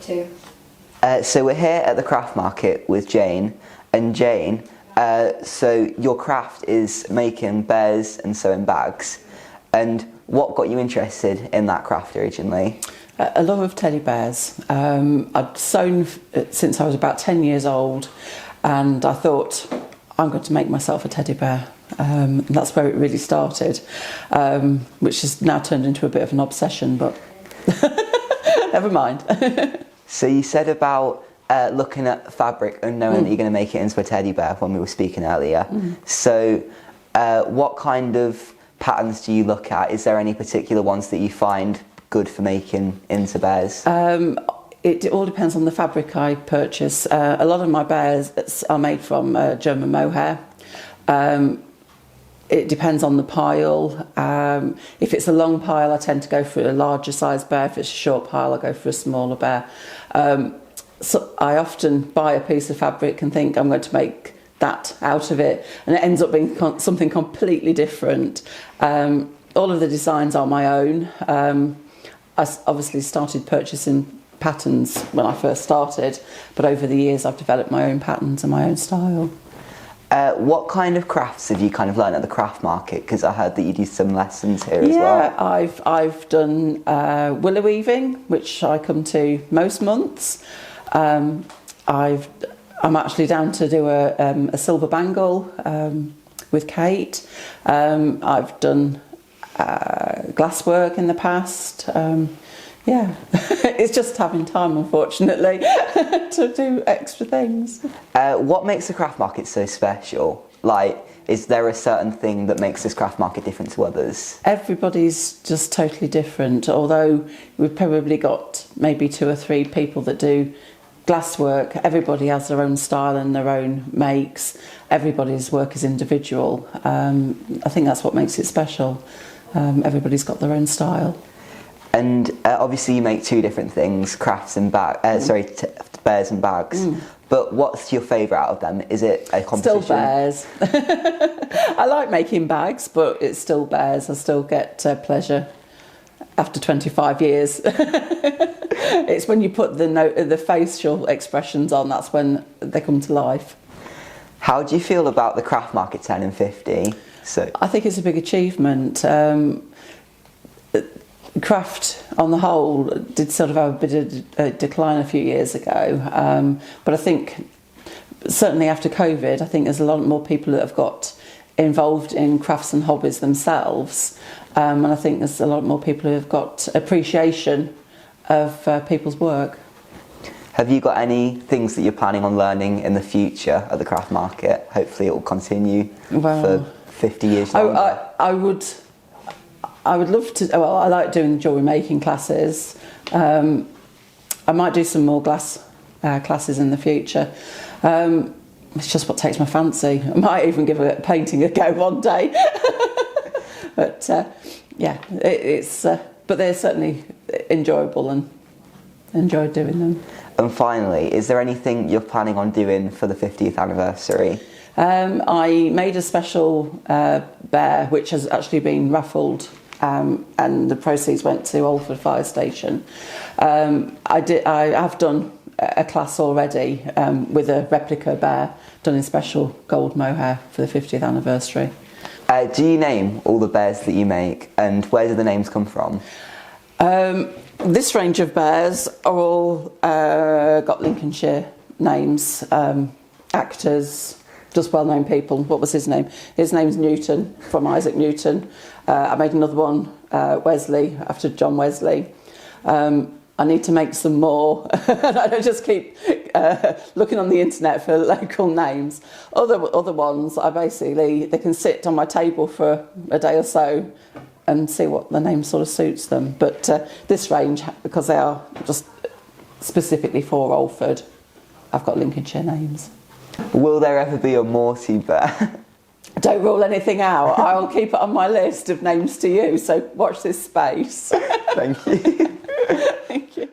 to? So we're here at the craft market with Jane. And Jane, so your craft is making bears and sewing bags. And what got you interested in that craft originally? A love of teddy bears. I'd sewn since I was about 10 years old, and I thought, I'm going to make myself a teddy bear. And that's where it really started, which has now turned into a bit of an obsession, but never mind. So you said about looking at fabric and knowing that you're going to make it into a teddy bear when we were speaking earlier. So what kind of patterns do you look at? Is there any particular ones that you find good for making into bears? It all depends on the fabric I purchase. A lot of my bears are made from German mohair. It depends on the pile. If it's a long pile, I tend to go for a larger size bear. If it's a short pile, I go for a smaller bear. So I often buy a piece of fabric and think I'm going to make that out of it, and it ends up being something completely different. All of the designs are my own. I obviously started purchasing patterns when I first started, but over the years I've developed my own patterns and my own style. What kind of crafts have you kind of learned at the craft market? Because I heard that you do some lessons here as well. Yeah, I've done willow weaving, which I come to most months. I'm actually down to do a silver bangle with Kate. I've done glasswork in the past. Yeah, it's just having time, unfortunately, to do extra things. What makes the craft market so special? Like, is there a certain thing that makes this craft market different to others? Everybody's just totally different, although we've probably got maybe 2 or 3 people that do glasswork. Everybody has their own style and their own makes. Everybody's work is individual. I think that's what makes it special. Everybody's got their own style. And obviously you make 2 different things, crafts and bears and bags. But what's your favourite out of them? Is it a competition? Still bears. I like making bags, but it's still bears. I still get pleasure after 25 years. It's when you put the facial expressions on, that's when they come to life. How do you feel about the craft market 10 and 50? So I think it's a big achievement. Craft on the whole did sort of have a bit of a decline a few years ago, but I think certainly after COVID, I think there's a lot more people that have got involved in crafts and hobbies themselves, and I think there's a lot more people who have got appreciation of people's work. Have you got any things that you're planning on learning in the future at the craft market? Hopefully it will continue for 50 years longer. I would love to. Well, I like doing jewellery making classes. I might do some more glass classes in the future. It's just what takes my fancy. I might even give a painting a go one day. But yeah, but they're certainly enjoyable and enjoyed doing them. And finally, is there anything you're planning on doing for the 50th anniversary? I made a special bear which has actually been raffled, and the proceeds went to Alford Fire Station. I have done a class already with a replica bear done in special gold mohair for the 50th anniversary. Do you name all the bears that you make, and where do the names come from? This range of bears are all got Lincolnshire names, actors, just well-known people. What was his name? His name's Newton, from Isaac Newton. I made another one, Wesley, after John Wesley. I need to make some more. I don't just keep looking on the internet for local names. Other ones, they can sit on my table for a day or so and see what the name sort of suits them. But this range, because they are just specifically for Alford, I've got Lincolnshire names. Will there ever be a Morty bear? Don't rule anything out. I'll keep it on my list of names to you, so watch this space. Thank you. Thank you.